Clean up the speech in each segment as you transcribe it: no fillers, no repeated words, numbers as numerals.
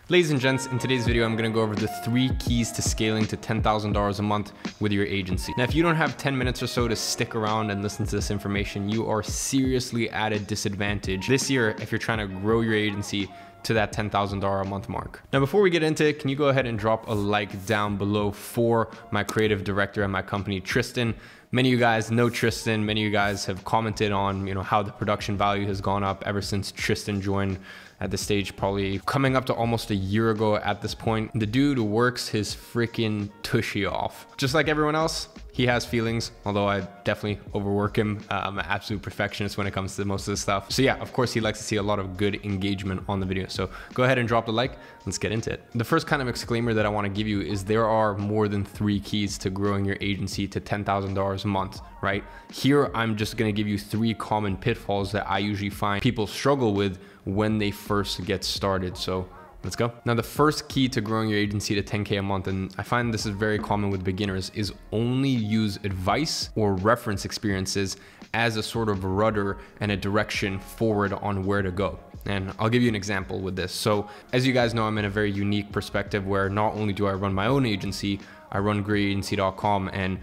Ladies and gents, in today's video, I'm gonna go over the 3 keys to scaling to $10,000 a month with your agency. Now, if you don't have 10 minutes or so to stick around and listen to this information, you are seriously at a disadvantage this year if you're trying to grow your agency to that $10,000 a month mark. Now, before we get into it, can you go ahead and drop a like down below for my creative director at my company, Tristan. Many of you guys know Tristan. Many of you guys have commented on, how the production value has gone up ever since Tristan joined at the stage, probably coming up to almost a year ago at this point. The dude works his freaking tushy off. Just like everyone else, he has feelings, although I definitely overwork him. I'm an absolute perfectionist when it comes to most of this stuff. So yeah, of course, he likes to see a lot of good engagement on the video. So go ahead and drop the like. Let's get into it. The first kind of exclaimer that I want to give you is there are more than 3 keys to growing your agency to $10,000 a month, right? Here, I'm just going to give you 3 common pitfalls that I usually find people struggle with when they first get started. So let's go. Now, the first key to growing your agency to 10K a month, and I find this is very common with beginners, is only use advice or reference experiences as a sort of rudder and a direction forward on where to go. And I'll give you an example with this. So as you guys know, I'm in a very unique perspective where not only do I run my own agency, I run greatagency.com, and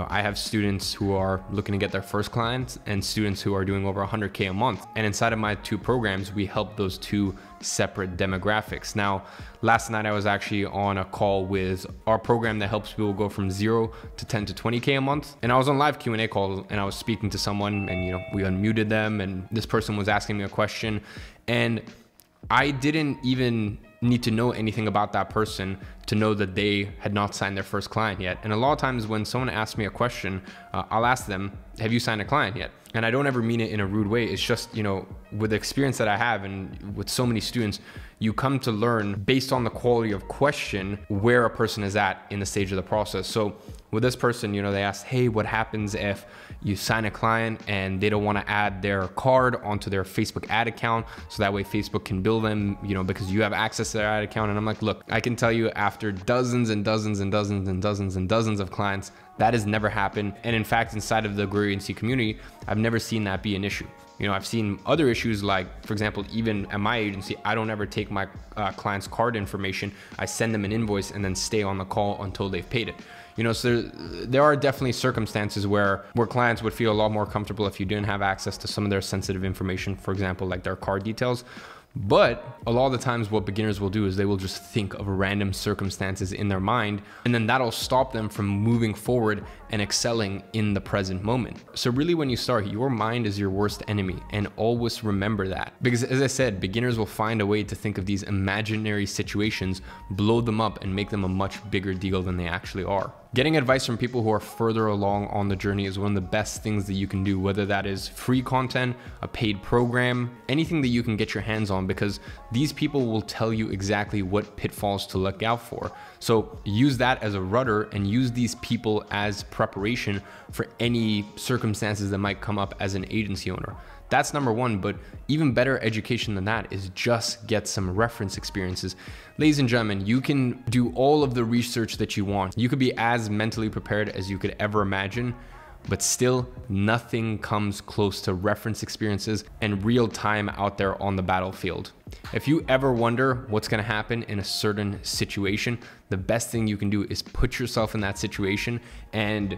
I have students who are looking to get their first clients and students who are doing over 100K a month. And inside of my 2 programs, we help those 2 separate demographics. Now, last night I was actually on a call with our program that helps people go from 0 to 10 to 20K a month. And I was on live Q&A call and I was speaking to someone, and we unmuted them, and this person was asking me a question, and I didn't even need to know anything about that person to know that they had not signed their first client yet. And a lot of times when someone asks me a question, I'll ask them, have you signed a client yet? And I don't ever mean it in a rude way. It's just, with the experience that I have and with so many students, you come to learn based on the quality of question where a person is at in the stage of the process. So with this person, they asked, hey, what happens if you sign a client and they don't want to add their card onto their Facebook ad account, so that way Facebook can bill them, because you have access to their ad account? And I'm like, look, I can tell you after dozens and dozens and dozens and dozens and dozens of clients, that has never happened. And in fact, inside of the Grow Agency community, I've never seen that be an issue. I've seen other issues, like, for example, even at my agency, I don't ever take my client's card information. I send them an invoice and then stay on the call until they've paid it. So there are definitely circumstances where clients would feel a lot more comfortable if you didn't have access to some of their sensitive information, for example, like their card details. But a lot of the times what beginners will do is they will just think of random circumstances in their mind, and then that'll stop them from moving forward and excelling in the present moment. So really, when you start, your mind is your worst enemy, and always remember that. Because as I said, beginners will find a way to think of these imaginary situations, blow them up, and make them a much bigger deal than they actually are. Getting advice from people who are further along on the journey is one of the best things that you can do, whether that is free content, a paid program, anything that you can get your hands on, because these people will tell you exactly what pitfalls to look out for. So use that as a rudder and use these people as preparation for any circumstances that might come up as an agency owner. That's number 1, but even better education than that is just get some reference experiences. Ladies and gentlemen, you can do all of the research that you want. You could be as mentally prepared as you could ever imagine, but still nothing comes close to reference experiences and real time out there on the battlefield. If you ever wonder what's gonna happen in a certain situation, the best thing you can do is put yourself in that situation, and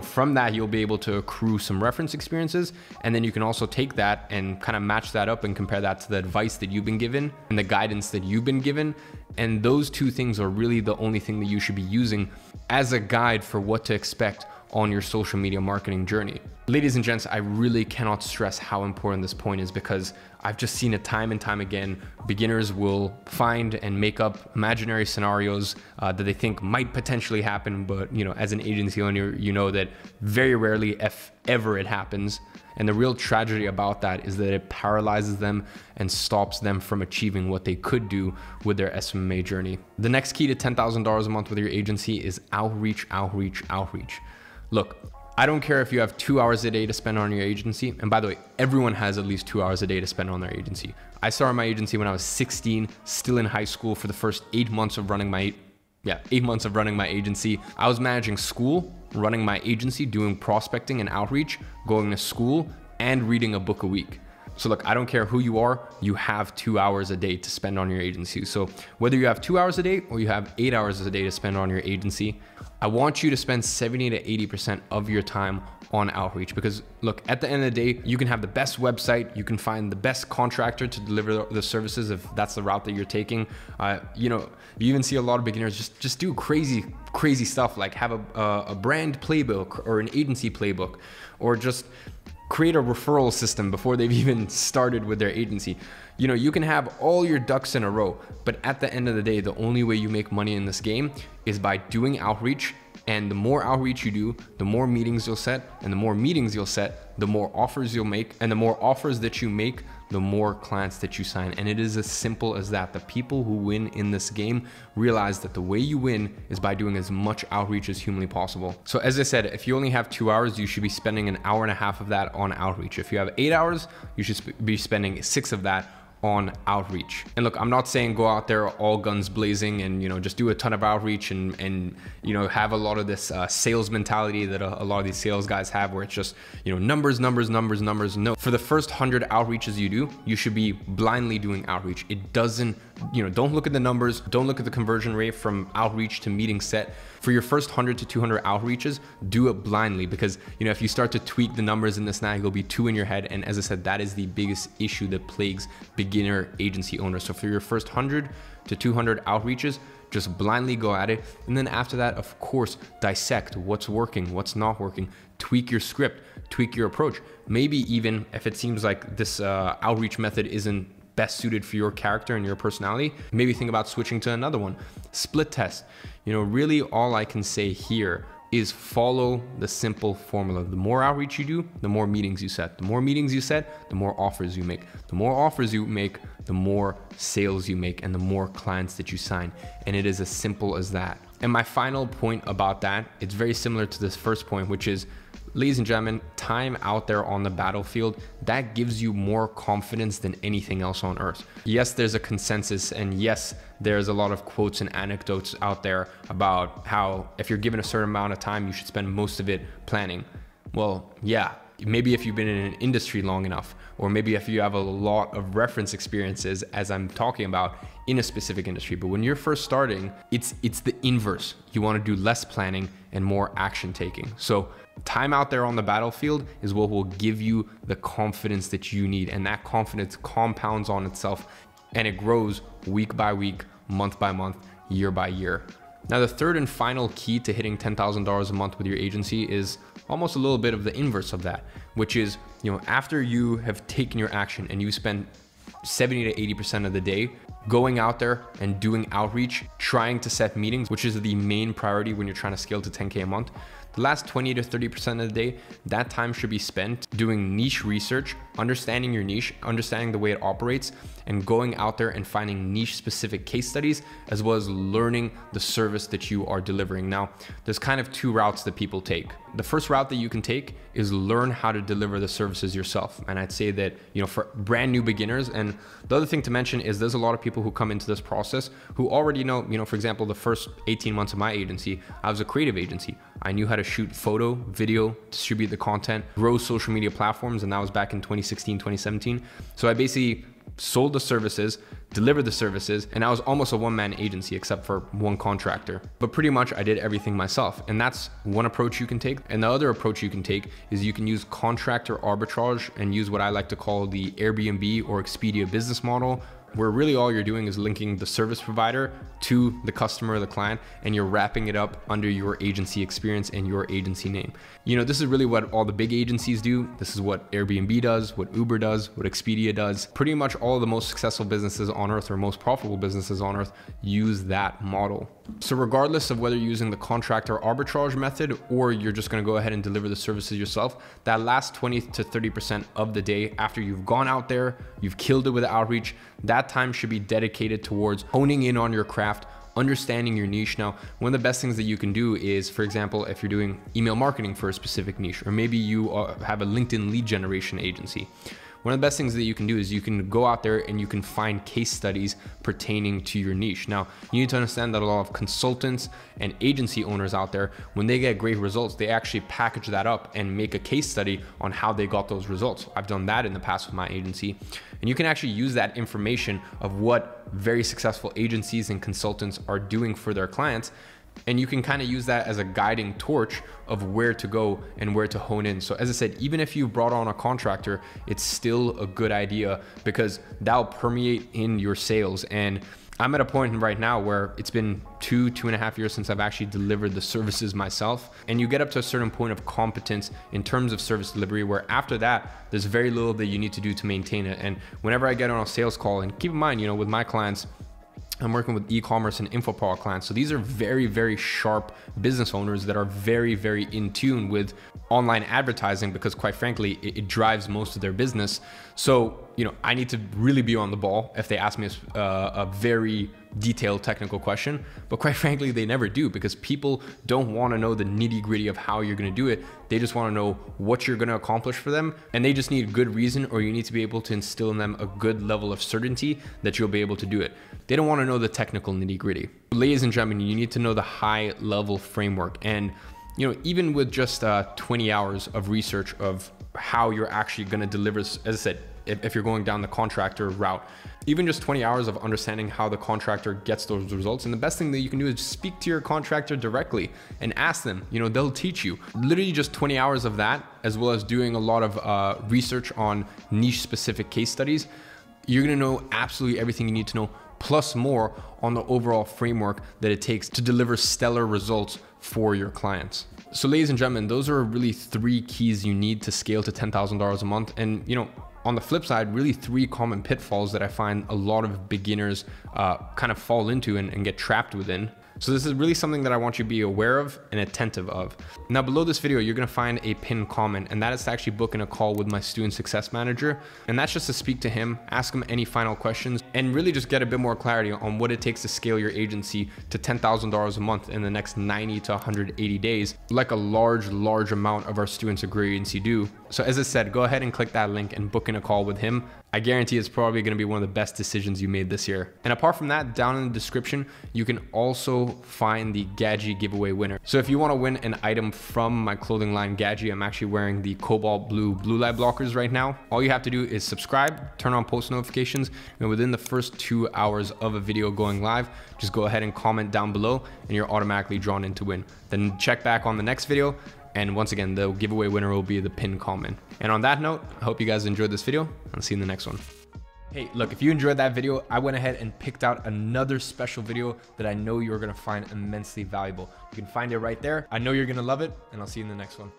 from that, you'll be able to accrue some reference experiences. And then you can also take that and kind of match that up and compare that to the advice that you've been given and the guidance that you've been given. And those 2 things are really the only thing that you should be using as a guide for what to expect on your social media marketing journey. Ladies and gents, I really cannot stress how important this point is, because I've just seen it time and time again. Beginners will find and make up imaginary scenarios that they think might potentially happen, but as an agency owner, that very rarely, if ever, it happens. And the real tragedy about that is that it paralyzes them and stops them from achieving what they could do with their SMMA journey. The next key to $10,000 a month with your agency is outreach, outreach, outreach. Look, I don't care if you have 2 hours a day to spend on your agency. And by the way, everyone has at least 2 hours a day to spend on their agency. I started my agency when I was 16, still in high school. For the first 8 months of running my 8 months of running my agency, I was managing school, running my agency, doing prospecting and outreach, going to school, and reading a book a week. So look, I don't care who you are, you have 2 hours a day to spend on your agency. So whether you have 2 hours a day or you have 8 hours a day to spend on your agency, I want you to spend 70 to 80% of your time on outreach. Because look, at the end of the day, you can have the best website, you can find the best contractor to deliver the services if that's the route that you're taking. You know, you even see a lot of beginners just do crazy stuff, like have a brand playbook or an agency playbook, or just create a referral system before they've even started with their agency. You know, you can have all your ducks in a row, but at the end of the day, the only way you make money in this game is by doing outreach. And the more outreach you do, the more meetings you'll set, and the more meetings you'll set, the more offers you'll make, and the more offers that you make, the more clients that you sign. And it is as simple as that. The people who win in this game realize that the way you win is by doing as much outreach as humanly possible. So as I said, if you only have 2 hours, you should be spending an hour and a half of that on outreach. If you have 8 hours, you should be spending 6 of that on outreach. And look, I'm not saying go out there all guns blazing and, you know, just do a ton of outreach and you know, have a lot of this sales mentality that a lot of these sales guys have, where it's just, you know, numbers. No, for the first 100 outreaches you do, you should be blindly doing outreach. It doesn't, you know, don't look at the numbers, don't look at the conversion rate from outreach to meeting set. For your first 100 to 200 outreaches, do it blindly, because, you know, if you start to tweak the numbers in this now, you'll be too in your head. And as I said, that is the biggest issue that plagues beginner agency owners. So for your first 100 to 200 outreaches, just blindly go at it. And then after that, of course, dissect what's working, what's not working, tweak your script, tweak your approach. Maybe even if it seems like this outreach method isn't best suited for your character and your personality, maybe think about switching to another one. Split test. You know, really all I can say here is follow the simple formula. The more outreach you do, the more meetings you set. The more meetings you set, the more offers you make. The more offers you make, the more sales you make, and the more clients that you sign. And it is as simple as that. And my final point about that, it's very similar to this first point, which is, ladies and gentlemen, time out there on the battlefield, that gives you more confidence than anything else on earth. Yes, there's a consensus, and yes, there's a lot of quotes and anecdotes out there about how if you're given a certain amount of time, you should spend most of it planning. Well, yeah, maybe if you've been in an industry long enough, or maybe if you have a lot of reference experiences, as I'm talking about, in a specific industry. But when you're first starting, it's the inverse. You want to do less planning and more action taking. So time out there on the battlefield is what will give you the confidence that you need. And that confidence compounds on itself, and it grows week by week, month by month, year by year. Now, the third and final key to hitting $10,000 a month with your agency is almost a little bit of the inverse of that, which is, you know, after you have taken your action and you spend 70 to 80% of the day going out there and doing outreach, trying to set meetings, which is the main priority when you're trying to scale to 10K a month. The last 20 to 30% of the day, that time should be spent doing niche research, understanding your niche, understanding the way it operates, and going out there and finding niche specific case studies, as well as learning the service that you are delivering. Now, there's kind of two routes that people take. The first route that you can take is learn how to deliver the services yourself. And I'd say that, you know, for brand new beginners, and the other thing to mention is there's a lot of people who come into this process who already know, you know, for example, the first 18 months of my agency, I was a creative agency. I knew how to shoot photo, video, distribute the content, grow social media platforms. And that was back in 2016, 2017. So I basically sold the services, delivered the services, and I was almost a one-man agency except for one contractor. But pretty much I did everything myself. And that's one approach you can take. And the other approach you can take is you can use contractor arbitrage and use what I like to call the Airbnb or Expedia business model, where really all you're doing is linking the service provider to the customer or the client, and you're wrapping it up under your agency experience and your agency name. You know, this is really what all the big agencies do. This is what Airbnb does, what Uber does, what Expedia does. Pretty much all of the most successful businesses on earth, or most profitable businesses on earth, use that model. So regardless of whether you're using the contractor arbitrage method or you're just gonna go ahead and deliver the services yourself, that last 20 to 30% of the day after you've gone out there, you've killed it with outreach, that time should be dedicated towards honing in on your craft, understanding your niche. Now, one of the best things that you can do is, for example, if you're doing email marketing for a specific niche, or maybe you have a LinkedIn lead generation agency, one of the best things that you can do is you can go out there and you can find case studies pertaining to your niche. Now, you need to understand that a lot of consultants and agency owners out there, when they get great results, they actually package that up and make a case study on how they got those results. I've done that in the past with my agency. And you can actually use that information of what very successful agencies and consultants are doing for their clients, and you can kind of use that as a guiding torch of where to go and where to hone in. So as I said, even if you brought on a contractor, it's still a good idea because that'll permeate in your sales. And I'm at a point right now where it's been 2.5 years since I've actually delivered the services myself. And you get up to a certain point of competence in terms of service delivery, where after that, there's very little that you need to do to maintain it. And whenever I get on a sales call, and keep in mind, with my clients, I'm working with e-commerce and info clients. So these are very, very sharp business owners that are very, very in tune with online advertising because quite frankly, it drives most of their business. So, I need to really be on the ball if they ask me a very detailed technical question, but quite frankly, they never do because people don't want to know the nitty gritty of how you're going to do it. They just want to know what you're going to accomplish for them. And they just need a good reason, or you need to be able to instill in them a good level of certainty that you'll be able to do it. They don't want to know the technical nitty gritty. Ladies and gentlemen, you need to know the high level framework. And even with just 20 hours of research of how you're actually going to deliver, as I said, if you're going down the contractor route, even just 20 hours of understanding how the contractor gets those results. And the best thing that you can do is speak to your contractor directly and ask them, they'll teach you. Literally just 20 hours of that, as well as doing a lot of research on niche specific case studies. You're going to know absolutely everything you need to know, plus more on the overall framework that it takes to deliver stellar results for your clients. So ladies and gentlemen, those are really 3 keys you need to scale to $10,000 a month. And on the flip side, really 3 common pitfalls that I find a lot of beginners kind of fall into and get trapped within. So this is really something that I want you to be aware of and attentive of. Now below this video, you're gonna find a pinned comment, and that is to actually book in a call with my student success manager. And that's just to speak to him, ask him any final questions, and really just get a bit more clarity on what it takes to scale your agency to $10,000 a month in the next 90 to 180 days, like a large amount of our students at Great Agency do. So as I said, go ahead and click that link and book in a call with him. I guarantee it's probably going to be one of the best decisions you made this year. And apart from that, down in the description, you can also find the Gadzhi giveaway winner. So if you want to win an item from my clothing line Gadzhi, I'm actually wearing the cobalt blue light blockers right now. All you have to do is subscribe, turn on post notifications, and within the first 2 hours of a video going live, just go ahead and comment down below and you're automatically drawn in to win. Then check back on the next video. And once again, the giveaway winner will be the pinned comment. And on that note, I hope you guys enjoyed this video. I'll see you in the next one. Hey, look, if you enjoyed that video, I went ahead and picked out another special video that I know you're gonna find immensely valuable. You can find it right there. I know you're gonna love it, and I'll see you in the next one.